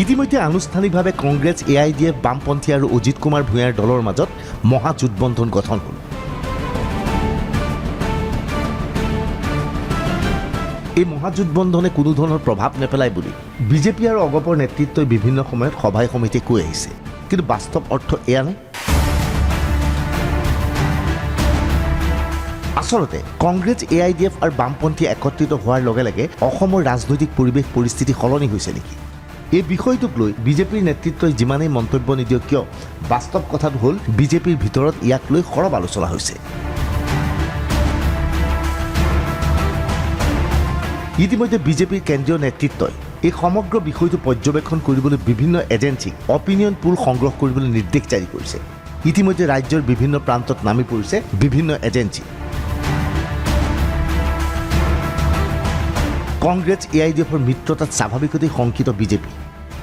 ইতিমধ্যে আনুষ্ঠানিকভাৱে কংগ্ৰেছ AIDF বামপন্থী আৰু অজিত কুমাৰ ভূঞাৰ দলৰ মাজত মহাজোঁটবন্ধন গঠন হ'ল। এই মহাজোঁটবন্ধনে কোনো ধৰণৰ প্ৰভাৱ নেপেলায় বুলি বিজেপি আৰু অগপৰ নেতৃত্বই বিভিন্ন সময়ত সভাই সমিতিয়ে কৈ আহিছে, কিন্তু বাস্তৱ অৰ্থ এয়া নে? আচলতে কংগ্ৰেছ AIDF আৰু বামপন্থী একত্ৰিত হোৱাৰ লগে লগে অসমৰ ৰাজনৈতিক পৰিস্থিতি সলনি হৈছে নেকি? এই বিষয়টোক লৈ বিজেপিৰ নেতৃত্বই যিমানেই মন্তব্য নিদিয়ক কিয়, বাস্তৱ কথাটো হ'ল বিজেপিৰ ভিতৰত ইয়াক লৈ সৰব আলোচনা হৈছে। ইতিমধ্যে বিজেপিৰ কেন্দ্ৰীয় নেতৃত্বই এই সমগ্ৰ বিষয়টো পৰ্যবেক্ষণ কৰিবলৈ বিভিন্ন এজেন্সিক অপিনিয়ন পুল সংগ্ৰহ কৰিবলৈ নিৰ্দেশ জাৰি কৰিছে। ইতিমধ্যে ৰাজ্যৰ বিভিন্ন প্ৰান্তত নামি পৰিছে বিভিন্ন এজেন্সি। কংগ্ৰেছ AIDFৰ মিত্ৰতাত স্বাভাৱিকতেই শংকিত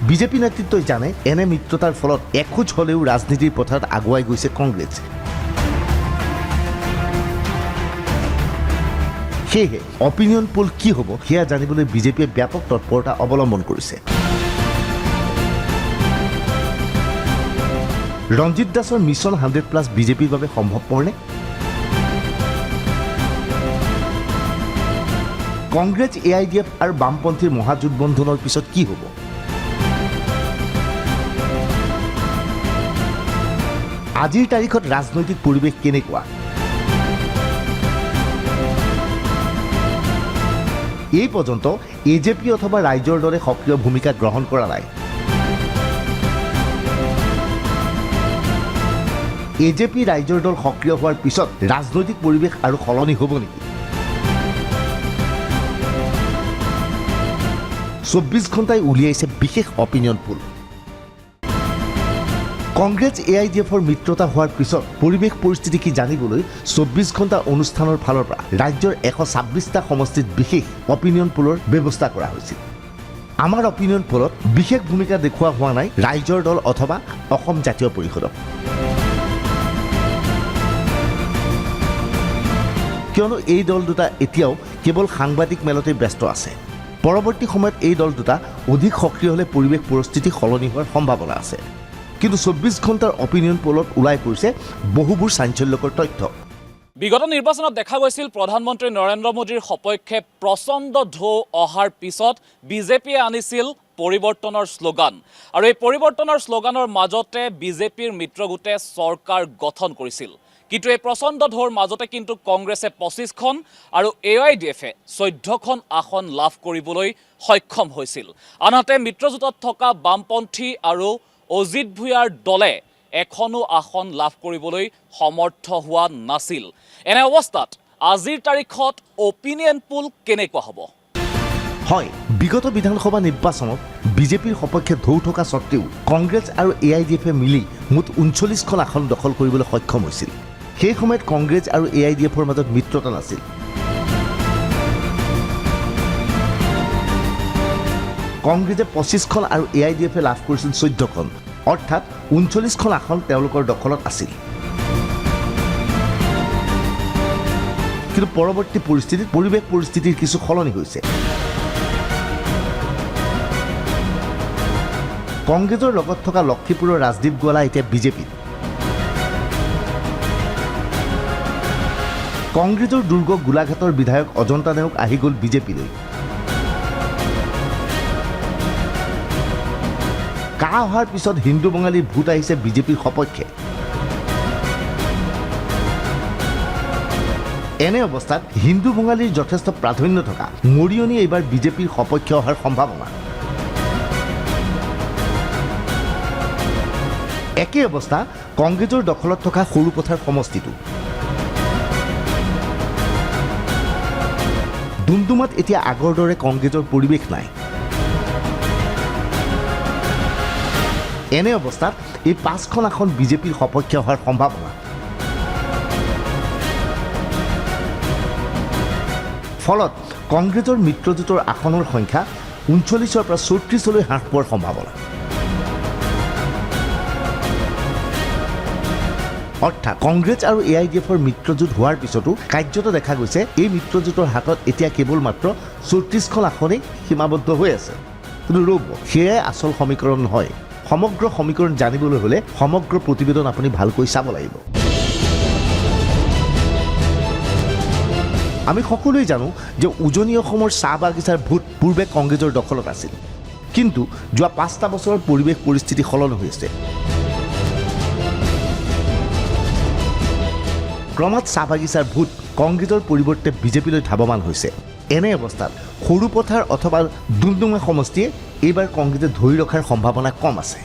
বিজেপি নেতৃত্বই জানে এনে মিত্ৰতাৰ ফলত এখোজ হ'লেও ৰাজনীতিৰ পথাৰত আগুৱাই গৈছে কংগ্ৰেছ। সেয়েহে অপিনিয়ন পোল কি হ'ব সেয়া জানিবলৈ বিজেপিয়ে ব্যাপক তৎপৰতা অৱলম্বন কৰিছে। ৰঞ্জিত দাসৰ মিছন 100+ বিজেপিৰ বাবে সম্ভৱপৰনে? কংগ্ৰেছ AIDF আৰু বামপন্থীৰ মহাজোঁটবন্ধনৰ পিছত কি হ'ব? আজিৰ তাৰিখত ৰাজনৈতিক পৰিৱেশ কেনেকুৱা? এই পৰ্যন্ত AJP অথবা ৰাইজৰ দলে সক্ৰিয় ভূমিকা গ্ৰহণ কৰা নাই। AJP ৰাইজৰ দল সক্ৰিয় হোৱাৰ পিছত ৰাজনৈতিক পৰিৱেশ আৰু সলনি হ'ব নেকি? 24 ঘণ্টাই উলিয়াইছে বিশেষ অপিনিয়ন পোল। কংগ্ৰেছ AIDFৰ মিত্ৰতা হোৱাৰ পিছত পৰিৱেশ পৰিস্থিতি কি জানিবলৈ 24 ঘণ্টা অনুষ্ঠানৰ ফালৰ পৰা ৰাজ্যৰ 126টা সমষ্টিত বিশেষ অপিনিয়ন পোলৰ ব্যৱস্থা কৰা হৈছিল। আমাৰ অপিনিয়ন পোলত বিশেষ ভূমিকা দেখুওৱা হোৱা নাই ৰাইজৰ দল অথবা অসম জাতীয় পৰিষদক। কিয়নো এই দল দুটা এতিয়াও কেৱল সাংবাদিক মেলতে ব্যস্ত আছে। পৰৱৰ্তী সময়ত এই দল দুটা অধিক সক্ৰিয় হ'লে পৰিৱেশ পৰিস্থিতি সলনি হোৱাৰ সম্ভাৱনা আছে। কিন্তু 24 ঘণ্টাৰ অপিনিয়ন পোলত ওলাই পৰিছে বহুবোৰ চাঞ্চল্যকৰ তথ্য। বিগত নিৰ্বাচনত দেখা গৈছিল প্ৰধানমন্ত্ৰী নৰেন্দ্ৰ মোদীৰ সপক্ষে প্ৰচণ্ড ঢৌ অহাৰ পিছত বিজেপিয়ে আনিছিল পৰিৱৰ্তনৰ শ্লোগান, আৰু এই পৰিৱৰ্তনৰ শ্লোগানৰ মাজতে বিজেপিৰ মিত্ৰগোটে চৰকাৰ গঠন কৰিছিল। কিন্তু এই প্ৰচণ্ড ঢৌৰ মাজতে কিন্তু কংগ্ৰেছে 25খন আৰু AIDFে 14খন আসন লাভ কৰিবলৈ সক্ষম হৈছিল। আনহাতে মিত্ৰজোঁটত থকা বামপন্থী আৰু অজিত ভূঞাৰ দলে এখনো আসন লাভ কৰিবলৈ সমৰ্থ হোৱা নাছিল। এনে অৱস্থাত আজিৰ তাৰিখত অপিনিয়ন পোল কেনেকুৱা হ'ব? হয়, বিগত বিধানসভা নিৰ্বাচনত বিজেপিৰ সপক্ষে ঢৌ থকা স্বত্তেও কংগ্ৰেছ আৰু AIDFে মিলি মুঠ 39খন আসন দখল কৰিবলৈ সক্ষম হৈছিল। সেই সময়ত কংগ্ৰেছ আৰু AIDFৰ মাজত মিত্ৰতা নাছিল। কংগ্ৰেছে 25খন আৰু AIDFে লাভ কৰিছিল 14খন, অৰ্থাৎ 39খন আসন তেওঁলোকৰ দখলত আছিল। কিন্তু পৰৱৰ্তী পৰিৱেশ পৰিস্থিতিৰ কিছু সলনি হৈছে। কংগ্ৰেছৰ লগত থকা লক্ষীপুৰৰ ৰাজদীপ গোৱালা এতিয়া বিজেপিত। কংগ্ৰেছৰ দুৰ্গ গোলাঘাটৰ বিধায়ক অজন্তা নেওগ আহি গ'ল বিজেপিলৈ। কা অহাৰ পিছত হিন্দু বঙালীৰ ভোট আহিছে বিজেপিৰ সপক্ষে। এনে অৱস্থাত হিন্দু বঙালীৰ যথেষ্ট প্ৰাধান্য থকা মৰিয়নী এইবাৰ বিজেপিৰ সপক্ষে অহাৰ সম্ভাৱনা। একে অৱস্থা কংগ্ৰেছৰ দখলত থকা সৰুপথাৰ সমষ্টিটো। ডুমডুমাত এতিয়া আগৰ দৰে কংগ্ৰেছৰ পৰিৱেশ নাই। এনে অৱস্থাত এই 5খন আসন বিজেপিৰ সপক্ষে অহাৰ সম্ভাৱনা। ফলত কংগ্ৰেছৰ মিত্ৰজোঁটৰ আসনৰ সংখ্যা 39ৰ পৰা 34লৈ হ্ৰাস পোৱাৰ সম্ভাৱনা। অৰ্থাৎ কংগ্ৰেছ আৰু AIDFৰ মিত্ৰজোঁট হোৱাৰ পিছতো কাৰ্যত দেখা গৈছে এই মিত্ৰজোঁটৰ হাতত এতিয়া কেৱল মাত্ৰ 34খন আসনেই সীমাবদ্ধ হৈ আছে। কিন্তু ৰ'ব, সেয়াই আচল সমীকৰণ নহয়। সমগ্ৰ সমীকৰণ জানিবলৈ হ'লে সমগ্ৰ প্ৰতিবেদন আপুনি ভালকৈ চাব লাগিব। আমি সকলোৱে জানো যে উজনি অসমৰ চাহ বাগিচাৰ ভোট পূৰ্বে কংগ্ৰেছৰ দখলত আছিল, কিন্তু যোৱা 5টা বছৰত পৰিৱেশ পৰিস্থিতি সলনি হৈছে। ক্ৰমাৎ চাহ বাগিচাৰ ভোট কংগ্ৰেছৰ পৰিৱৰ্তে বিজেপিলৈ ধাৱমান হৈছে। এনে অৱস্থাত সৰুপথাৰ অথবা ডুমডুমা সমষ্টিয়ে এইবাৰ কংগ্ৰেছে ধৰি ৰখাৰ সম্ভাৱনা কম আছে।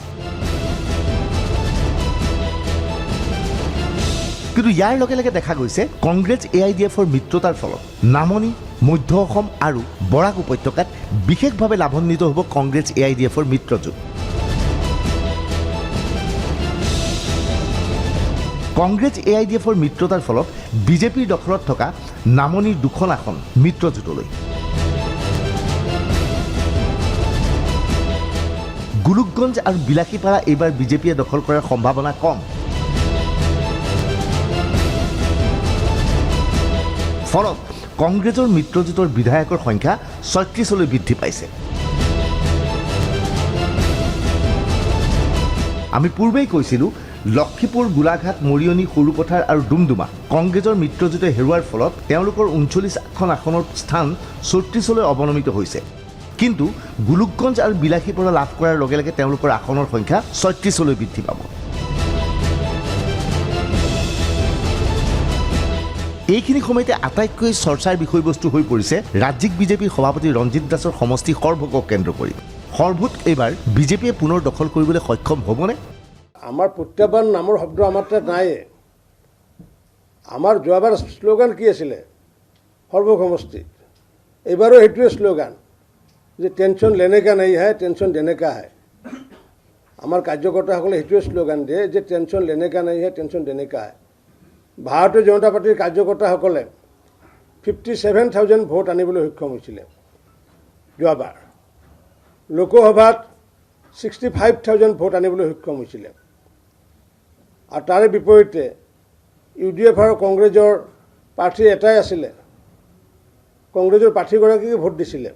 কিন্তু ইয়াৰ লগে লগে দেখা গৈছে কংগ্ৰেছ AIDFৰ মিত্ৰতাৰ ফলত নামনি, মধ্য অসম আৰু বৰাক উপত্যকাত বিশেষভাৱে লাভান্বিত হ'ব কংগ্ৰেছ AIDFৰ মিত্ৰজোঁট। কংগ্ৰেছ AIDFৰ মিত্ৰতাৰ ফলত বিজেপিৰ দখলত থকা নামনিৰ 2খন আসন মিত্ৰজোঁটলৈ। গোলোকগঞ্জ আৰু বিলাসীপাৰা এইবাৰ বিজেপিয়ে দখল কৰাৰ সম্ভাৱনা কম। ফলত কংগ্ৰেছৰ মিত্ৰজোঁটৰ বিধায়কৰ সংখ্যা 36লৈ বৃদ্ধি পাইছে। আমি পূৰ্বেই কৈছিলোঁ, লক্ষীপুৰ, গোলাঘাট, মৰিয়নি, সৰুপথাৰ আৰু ডুমডুমা কংগ্ৰেছৰ মিত্ৰজোঁটে হেৰুৱাৰ ফলত তেওঁলোকৰ 39খন আসনৰ স্থান 34লৈ অৱনমিত হৈছে। কিন্তু গোলোকগঞ্জ আৰু বিলাসীপাৰা লাভ কৰাৰ লগে লগে তেওঁলোকৰ আসনৰ সংখ্যা 36লৈ বৃদ্ধি পাব। এইখিনি সময়তে আটাইতকৈ চৰ্চাৰ বিষয়বস্তু হৈ পৰিছে ৰাজ্যিক বিজেপিৰ সভাপতি ৰঞ্জিত দাসৰ সমষ্টি সৰভোগক কেন্দ্ৰ কৰি। সৰভোগ এইবাৰ বিজেপিয়ে পুনৰ দখল কৰিবলৈ সক্ষম হ'বনে? আমাৰ প্ৰত্যাহ্বান নামৰ শব্দ আমাৰ তাত নাইয়ে। আমাৰ যোৱাবাৰ শ্লোগান কি আছিলে সৰভোগ সমষ্টিত? এইবাৰো সেইটোৱে শ্লোগান যে টেনশ্যন লেনেকা নাই হে, টেনশ্যন দেনেকা হে। আমাৰ কাৰ্যকৰ্তাসকলে সেইটোৱে শ্লোগান দিয়ে যে টেনশ্যন লেনেকা নাই হে, টেনশ্যন দেনেকা হে। ভাৰতীয় জনতা পাৰ্টীৰ কাৰ্যকৰ্তাসকলে 57,000 ভোট আনিবলৈ সক্ষম হৈছিলে যোৱাবাৰ। লোকসভাত 65,000 ভোট আনিবলৈ সক্ষম হৈছিলে। আৰু তাৰে বিপৰীতে UDF আৰু কংগ্ৰেছৰ প্ৰাৰ্থী এটাই আছিলে, কংগ্ৰেছৰ প্ৰাৰ্থীগৰাকীকে ভোট দিছিলে।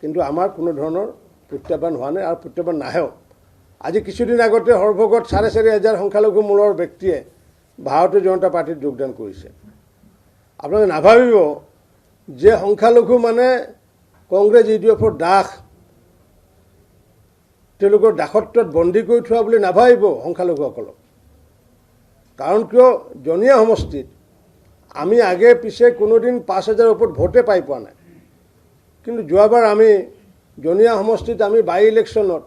কিন্তু আমাৰ কোনো ধৰণৰ প্ৰত্যাহ্বান হোৱা নাই আৰু প্ৰত্যাহ্বান নাহেও। আজি কিছুদিন আগতে সৰভোগত 4,500 সংখ্যালঘু মূলৰ ব্যক্তিয়ে ভাৰতীয় জনতা পাৰ্টীত যোগদান কৰিছে। আপোনালোকে নাভাবিব যে সংখ্যালঘু মানে কংগ্ৰেছ UDFৰ দাস, তেওঁলোকৰ দাসত্বত বন্দী কৰি থোৱা বুলি নাভাবিব সংখ্যালঘুসকলক। কাৰণ কিয়, জনীয়া সমষ্টিত আমি আগে পিছে কোনোদিন 5,000 ওপৰত ভোটে পাই পোৱা নাই। কিন্তু যোৱাবাৰ আমি জনীয়া সমষ্টিত আমি বাই ইলেকশ্যনত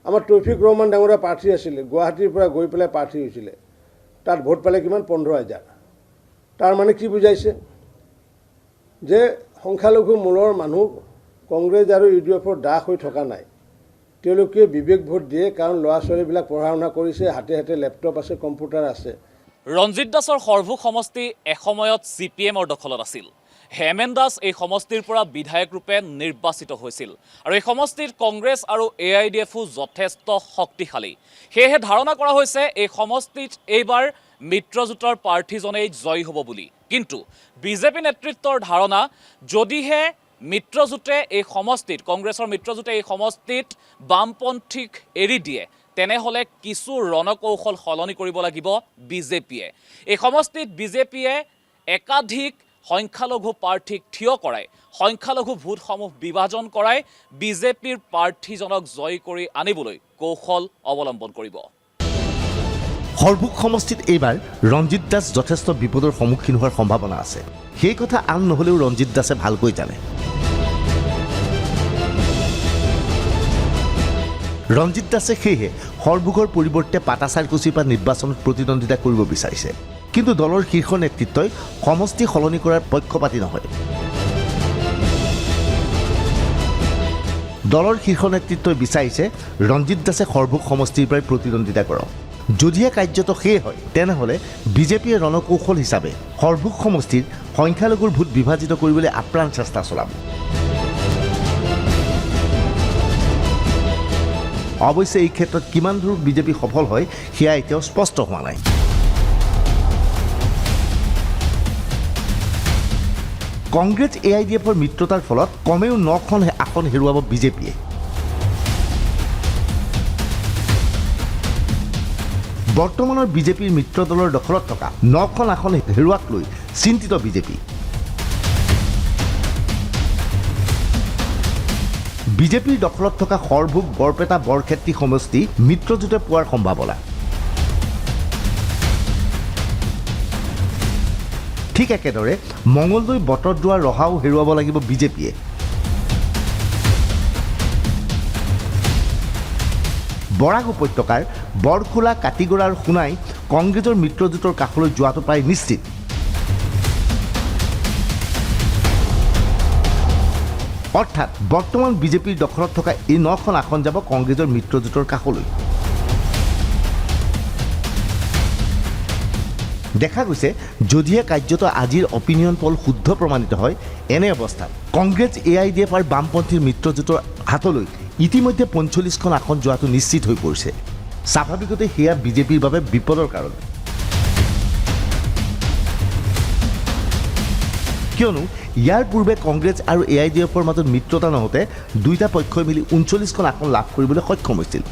আমাৰ তৌফিক ৰহমান ডাঙৰীয়া প্ৰাৰ্থী আছিলে, গুৱাহাটীৰ পৰা গৈ পেলাই প্ৰাৰ্থী হৈছিলে। তাত ভোট পালে কিমান? 15,000। তাৰ মানে কি বুজাইছে যে সংখ্যালঘু মূলৰ মানুহ কংগ্ৰেছ আৰু UDFৰ দাস হৈ থকা নাই। তেওঁলোকে বিবেক ভোট দিয়ে, কাৰণ ল'ৰা ছোৱালীবিলাক পঢ়া শুনা কৰিছে, হাতে হাতে লেপটপ আছে, কম্পিউটাৰ আছে। ৰঞ্জিত দাসৰ সৰভোগ সমষ্টি এসময়ত CPMৰ দখলত আছিল। হেমেন দাস এই সমষ্টিৰ পৰা বিধায়ক ৰূপে নিৰ্বাচিত হৈছিল আৰু এই সমষ্টিত কংগ্ৰেছ আৰু AIDFও যথেষ্ট শক্তিশালী। সেয়েহে ধাৰণা কৰা হৈছে এই সমষ্টিত এইবাৰ মিত্ৰজোঁটৰ প্ৰাৰ্থীজনেই জয়ী হ'ব বুলি। কিন্তু বিজেপি নেতৃত্বৰ ধাৰণা, যদিহে মিত্ৰজোঁটে এই সমষ্টিত, কংগ্ৰেছৰ মিত্ৰজোঁটে এই সমষ্টিত বামপন্থীক এৰি দিয়ে, তেনেহ'লে কিছু ৰণকৌশল সলনি কৰিব লাগিব বিজেপিয়ে। এই সমষ্টিত বিজেপিয়ে একাধিক সংখ্যালঘু প্ৰাৰ্থীক থিয় কৰাই, সংখ্যালঘু ভোটসমূহ বিভাজন কৰাই বিজেপিৰ প্ৰাৰ্থীজনক জয় কৰি আনিবলৈ কৌশল অৱলম্বন কৰিব। সৰভোগ সমষ্টিত এইবাৰ ৰঞ্জিত দাস যথেষ্ট বিপদৰ সন্মুখীন হোৱাৰ সম্ভাৱনা আছে। সেই কথা আন নহ'লেও ৰঞ্জিত দাসে ভালকৈ জানে। ৰঞ্জিত দাসে সেয়েহে সৰভোগৰ পৰিৱৰ্তে পাটাচাৰকুছিৰ পৰা নিৰ্বাচনত প্ৰতিদ্বন্দ্বিতা কৰিব বিচাৰিছে। কিন্তু দলৰ শীৰ্ষ নেতৃত্বই সমষ্টি সলনি কৰাৰ পক্ষপাতী নহয়। দলৰ শীৰ্ষ নেতৃত্বই বিচাৰিছে ৰঞ্জিত দাসে সৰভোগ সমষ্টিৰ পৰাই প্ৰতিদ্বন্দ্বিতা কৰক। যদিহে কাৰ্যত সেয়ে হয়, তেনেহ'লে বিজেপিয়ে ৰণকৌশল হিচাপে সৰভোগ সমষ্টিৰ সংখ্যালঘুৰ ভোট বিভাজিত কৰিবলৈ আপ্ৰাণ চেষ্টা চলাব। অৱশ্যে এই ক্ষেত্ৰত কিমান দূৰ বিজেপি সফল হয় সেয়া এতিয়াও স্পষ্ট হোৱা নাই। কংগ্ৰেছ AIDFৰ মিত্ৰতাৰ ফলত কমেও 9খন আসন হেৰুৱাব বিজেপিয়ে। বৰ্তমানৰ বিজেপিৰ মিত্ৰ দলৰ দখলত থকা 9খন আসন হেৰুৱাক লৈ চিন্তিত বিজেপি। বিজেপিৰ দখলত থকা সৰভোগ, বৰপেটা, বৰক্ষেত্ৰী সমষ্টি মিত্ৰজোঁটে পোৱাৰ সম্ভাৱনা। ঠিক একেদৰে মঙলদৈ, বটদ্ৰৱা, ৰহাও হেৰুৱাব লাগিব বিজেপিয়ে। বৰাক উপত্যকাৰ বৰখোলা, কাটিগড়া আৰু সোণাই কংগ্ৰেছৰ মিত্ৰজোঁটৰ কাষলৈ যোৱাটো প্ৰায় নিশ্চিত। অৰ্থাৎ বৰ্তমান বিজেপিৰ দখলত থকা এই 9খন আসন যাব কংগ্ৰেছৰ মিত্ৰজোঁটৰ কাষলৈ। দেখা গৈছে যদিহে কাৰ্যত আজিৰ অপিনিয়ন পল শুদ্ধ প্ৰমাণিত হয়, এনে অৱস্থাত কংগ্ৰেছ AIDF আৰু বামপন্থীৰ মিত্ৰজোঁটৰ হাতলৈ ইতিমধ্যে 45খন আসন যোৱাটো নিশ্চিত হৈ পৰিছে। স্বাভাৱিকতে সেয়া বিজেপিৰ বাবে বিপদৰ কাৰণ। কিয়নো ইয়াৰ পূৰ্বে কংগ্ৰেছ আৰু AIDFৰ মাজত মিত্ৰতা নহওঁতে দুয়োটা পক্ষই মিলি 39খন আসন লাভ কৰিবলৈ সক্ষম হৈছিল।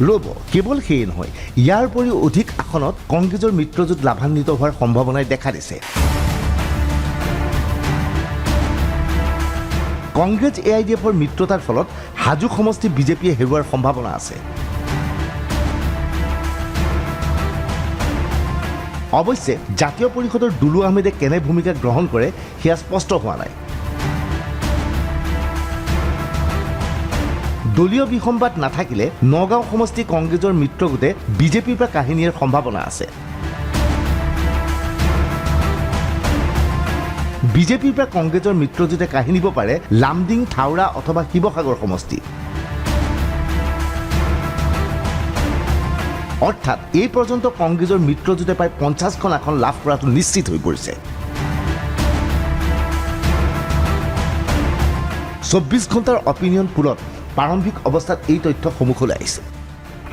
ৰ'ব, কেৱল সেয়ে নহয়, ইয়াৰ উপৰিও অধিক আসনত কংগ্ৰেছৰ মিত্ৰজোঁট লাভান্বিত হোৱাৰ সম্ভাৱনাই দেখা দিছে। কংগ্ৰেছ AIDFৰ মিত্ৰতাৰ ফলত হাজো সমষ্টি বিজেপিয়ে হেৰুৱাৰ সম্ভাৱনা আছে। অৱশ্যে জাতীয় পৰিষদৰ দুলু আহমেদে কেনে ভূমিকা গ্ৰহণ কৰে সেয়া স্পষ্ট হোৱা নাই। দলীয় বিসম্বাদ নাথাকিলে নগাঁও সমষ্টি কংগ্ৰেছৰ মিত্ৰগোটে বিজেপিৰ পৰা কাঢ়ি নিয়াৰ সম্ভাৱনা আছে। বিজেপিৰ পৰা কংগ্ৰেছৰ মিত্ৰজোঁটে কাঢ়ি নিব পাৰে লামডিং, থাওৰা অথবা শিৱসাগৰ সমষ্টি। অৰ্থাৎ এই পৰ্যন্ত কংগ্ৰেছৰ মিত্ৰজোঁটে প্ৰায় 50খন আসন লাভ কৰাটো নিশ্চিত হৈ পৰিছে। 24 ঘণ্টাৰ অপিনিয়ন পোলত প্ৰাৰম্ভিক অৱস্থাত এই তথ্য সন্মুখলৈ আহিছে।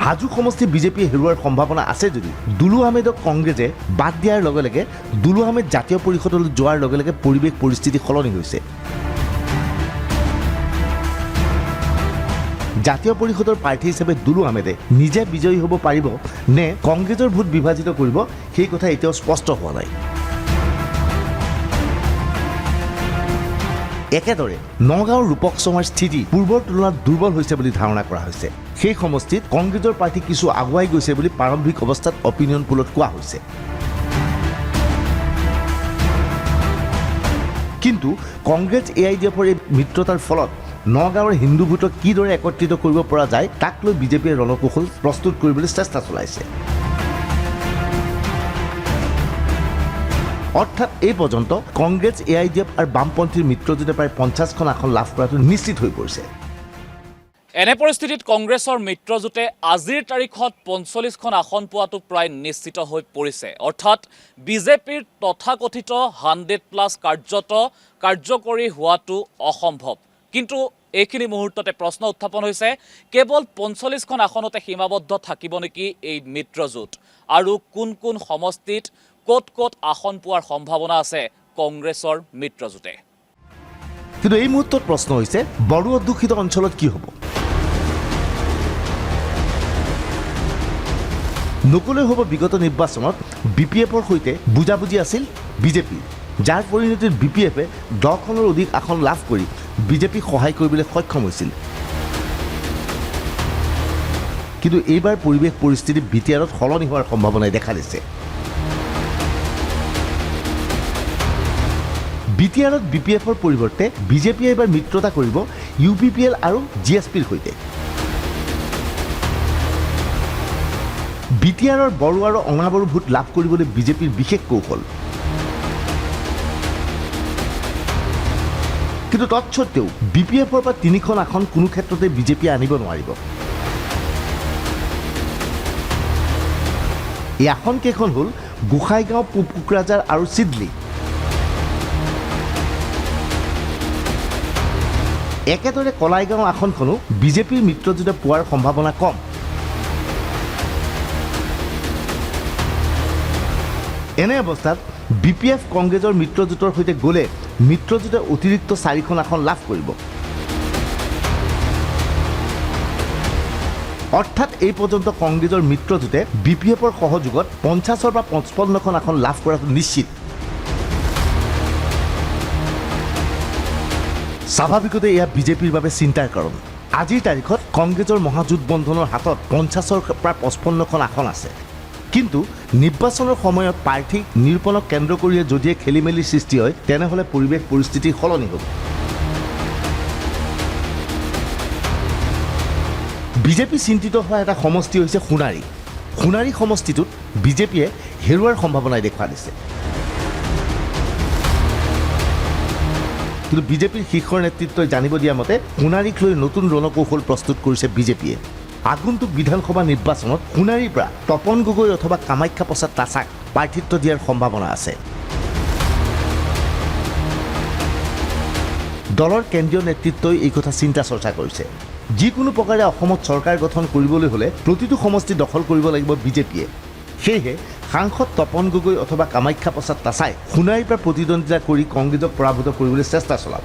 হাজো সমষ্টি বিজেপিয়ে হেৰুৱাৰ সম্ভাৱনা আছে যদিও দুলু আহমেদক কংগ্ৰেছে বাদ দিয়াৰ লগে লগে দুলু আহমেদ জাতীয় পৰিষদলৈ যোৱাৰ লগে লগে পৰিৱেশ পৰিস্থিতি সলনি হৈছে। জাতীয় পৰিষদৰ প্ৰাৰ্থী হিচাপে দুলু আহমেদে নিজে বিজয়ী হ'ব পাৰিব নে কংগ্ৰেছৰ ভোট বিভাজিত কৰিব, সেই কথা এতিয়াও স্পষ্ট হোৱা নাই। একেদৰে নগাঁৱৰ ৰূপক শৰ্মাৰ স্থিতি পূৰ্বৰ তুলনাত দুৰ্বল হৈছে বুলি ধাৰণা কৰা হৈছে। সেই সমষ্টিত কংগ্ৰেছৰ প্ৰাৰ্থী কিছু আগুৱাই গৈছে বুলি প্ৰাৰম্ভিক অৱস্থাত অপিনিয়ন পোলত কোৱা হৈছে। কিন্তু কংগ্ৰেছ AIDFৰ এই মিত্ৰতাৰ ফলত নগাঁৱৰ হিন্দু ভোটক কিদৰে একত্ৰিত কৰিব পৰা যায় তাক লৈ বিজেপিয়ে ৰণকৌশল প্ৰস্তুত কৰিবলৈ চেষ্টা চলাইছে। অৰ্থাৎ এই পৰ্যন্ত কংগ্ৰেছ AIDF আৰু বামপন্থীৰ মিত্ৰজোঁটে প্ৰায় 50খন আসন লাভ কৰাটো নিশ্চিত হৈ পৰিছে। এনে পৰিস্থিতিত কংগ্ৰেছৰ মিত্ৰজোঁটে আজিৰ তাৰিখত 45খন আসন পোৱাটো প্ৰায় নিশ্চিত হৈ পৰিছে। অৰ্থাৎ বিজেপিৰ তথাকথিত 100+ কাৰ্যকৰী হোৱাটো অসম্ভৱ। কিন্তু এইখিনি মুহূৰ্ততে প্ৰশ্ন উত্থাপন হৈছে, কেৱল 45খন আসনতে সীমাবদ্ধ থাকিব নেকি এই মিত্ৰজোঁট? আৰু কোন কোন সমষ্টিত ক'ত ক'ত আসন পোৱাৰ সম্ভাৱনা আছে কংগ্ৰেছৰ মিত্ৰজোঁটে? কিন্তু এই মুহূৰ্তত প্ৰশ্ন হৈছে, বড়ো অধ্যুষিত অঞ্চলত কি হ'ব? নকলৈ হ'ব বিগত নিৰ্বাচনত BPFৰ সৈতে বুজাবুজি আছিল বিজেপি, যাৰ পৰিণতিত BPFে 10খনৰ অধিক আসন লাভ কৰি বিজেপিক সহায় কৰিবলৈ সক্ষম হৈছিল। কিন্তু এইবাৰ পৰিৱেশ পৰিস্থিতি BTRত সলনি হোৱাৰ সম্ভাৱনাই দেখা দিছে। BTRত BPFৰ পৰিৱৰ্তে বিজেপিয়ে এইবাৰ মিত্ৰতা কৰিব UPPL আৰু GSPৰ সৈতে। BTRৰ বড়ো আৰু অনাবড়ো ভোট লাভ কৰিবলৈ বিজেপিৰ বিশেষ কৌশল। কিন্তু তৎসত্ত্বেও BPFৰ পৰা 3খন আসন কোনো ক্ষেত্ৰতে বিজেপিয়ে আনিব নোৱাৰিব। এই আসন কেইখন হ'ল গোসাইগাঁও, পূব কোকৰাঝাৰ আৰু চিডলি। একেদৰে কলাইগাঁও আসনখনো বিজেপিৰ মিত্ৰজোঁটে পোৱাৰ সম্ভাৱনা কম। এনে অৱস্থাত BPF কংগ্ৰেছৰ মিত্ৰজোঁটৰ সৈতে গ'লে মিত্ৰজোঁটে অতিৰিক্ত 4খন আসন লাভ কৰিব। অৰ্থাৎ এই পৰ্যন্ত কংগ্ৰেছৰ মিত্ৰজোঁটে BPFৰ সহযোগত 50ৰ পৰা 55খন আসন লাভ কৰাটো নিশ্চিত। স্বাভাৱিকতে এয়া বিজেপিৰ বাবে চিন্তাৰ কাৰণ। আজিৰ তাৰিখত কংগ্ৰেছৰ মহাজোঁটবন্ধনৰ হাতত 50ৰ পৰা 55খন আসন আছে। কিন্তু নিৰ্বাচনৰ সময়ত প্ৰাৰ্থী নিৰূপণক কেন্দ্ৰ কৰি যদিহে খেলিমেলিৰ সৃষ্টি হয় তেনেহ'লে পৰিৱেশ পৰিস্থিতি সলনি হ'ব। বিজেপি চিন্তিত হোৱা এটা সমষ্টি হৈছে সোণাৰী। সোণাৰী সমষ্টিটোত বিজেপিয়ে হেৰুৱাৰ সম্ভাৱনাই দেখুওৱা দিছে। কিন্তু বিজেপিৰ শীৰ্ষৰ নেতৃত্বই জানিব দিয়া মতে সোণাৰীক লৈ নতুন ৰণকৌশল প্ৰস্তুত কৰিছে বিজেপিয়ে। আগন্তুক বিধানসভা নিৰ্বাচনত সোণাৰীৰ পৰা তপন গগৈ অথবা কামাখ্যা প্ৰসাদ তাছাক প্ৰাৰ্থিত্ব দিয়াৰ সম্ভাৱনা আছে। দলৰ কেন্দ্ৰীয় নেতৃত্বই এই কথা চিন্তা চৰ্চা কৰিছে। যিকোনো প্ৰকাৰে অসমত চৰকাৰ গঠন কৰিবলৈ হ'লে প্ৰতিটো সমষ্টি দখল কৰিব লাগিব বিজেপিয়ে। সেয়েহে সাংসদ তপন গগৈ অথবা কামাখ্যা প্ৰসাদ তাছাই সোণাৰীৰ পৰা প্ৰতিদ্বন্দ্বিতা কৰি কংগ্ৰেছক পৰাভূত কৰিবলৈ চেষ্টা চলাব।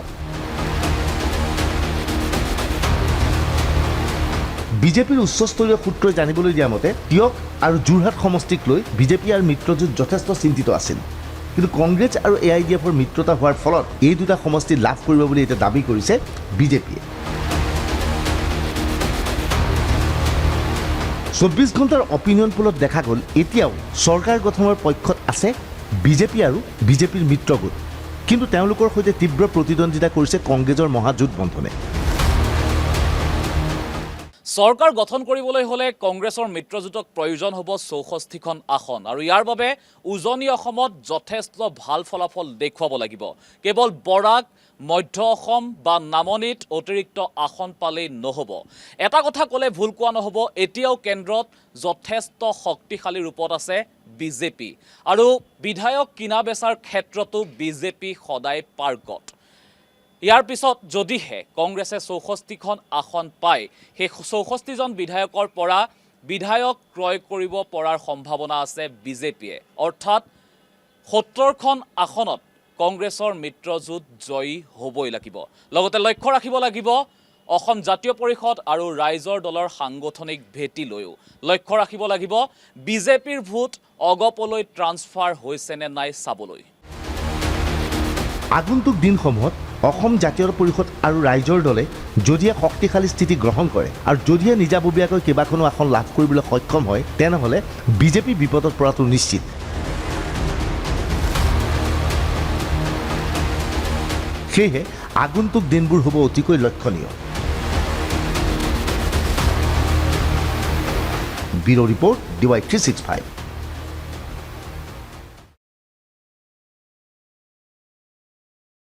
বিজেপিৰ উচ্চস্তৰীয় সূত্ৰই জানিবলৈ দিয়া মতে টিয়ক আৰু যোৰহাট সমষ্টিক লৈ বিজেপি আৰু মিত্ৰজোঁট যথেষ্ট চিন্তিত আছিল। কিন্তু কংগ্ৰেছ আৰু AIDFৰ মিত্ৰতা হোৱাৰ ফলত এই দুটা সমষ্টি লাভ কৰিব বুলি এতিয়া দাবী কৰিছে বিজেপিয়ে। 24 ঘণ্টাৰ অপিনিয়ন পোলত দেখা গ'ল এতিয়াও চৰকাৰ গঠনৰ পক্ষত আছে বিজেপি আৰু বিজেপিৰ মিত্ৰগোট। কিন্তু তেওঁলোকৰ সৈতে তীব্ৰ প্ৰতিদ্বন্দ্বিতা কৰিছে কংগ্ৰেছৰ মহাজোঁটবন্ধনে। চৰকাৰ গঠন কৰিবলৈ হ'লে কংগ্ৰেছৰ মিত্ৰজোঁটক প্ৰয়োজন হ'ব 64খন আসন আৰু ইয়াৰ বাবে উজনি অসমত যথেষ্ট ভাল ফলাফল দেখুৱাব লাগিব। কেৱল বৰাক মধ্য অসম বা নামনিত অতিৰিক্ত আসন পালেই নহ'ব। এটা কথা ক'লে ভুল কোৱা নহ'ব, এতিয়াও কেন্দ্ৰত যথেষ্ট শক্তিশালী ৰূপত আছে বিজেপি আৰু বিধায়ক কিনা বেচাৰ ক্ষেত্ৰতো বিজেপি সদায় পাৰ্গত। ইয়াৰ পিছত যদিহে কংগ্ৰেছে 64খন আসন পায় সেই 64জন বিধায়কৰ পৰা বিধায়ক ক্ৰয় কৰিব পৰাৰ সম্ভাৱনা আছে বিজেপিয়ে। অৰ্থাৎ 70খন আসনত কংগ্ৰেছৰ মিত্ৰজোঁট জয়ী হ'বই লাগিব। লগতে লক্ষ্য ৰাখিব লাগিব অসম জাতীয় পৰিষদ আৰু ৰাইজৰ দলৰ সাংগঠনিক ভেটি লৈও লক্ষ্য ৰাখিব লাগিব বিজেপিৰ ভোট অগপলৈ ট্ৰান্সফাৰ হৈছে নে নাই চাবলৈ। আগন্তুক দিনসমূহত অসম জাতীয় পৰিষদ আৰু ৰাইজৰ দলে যদিহে শক্তিশালী স্থিতি গ্ৰহণ কৰে আৰু যদিহে নিজাববীয়াকৈ কেইবাখনো আসন লাভ কৰিবলৈ সক্ষম হয় তেনেহ'লে বিজেপি বিপদত পৰাটো নিশ্চিত। সেয়েহে আগন্তুক দিনবোৰ হ'ব অতিকৈ লক্ষণীয়। Bureau' report DY365।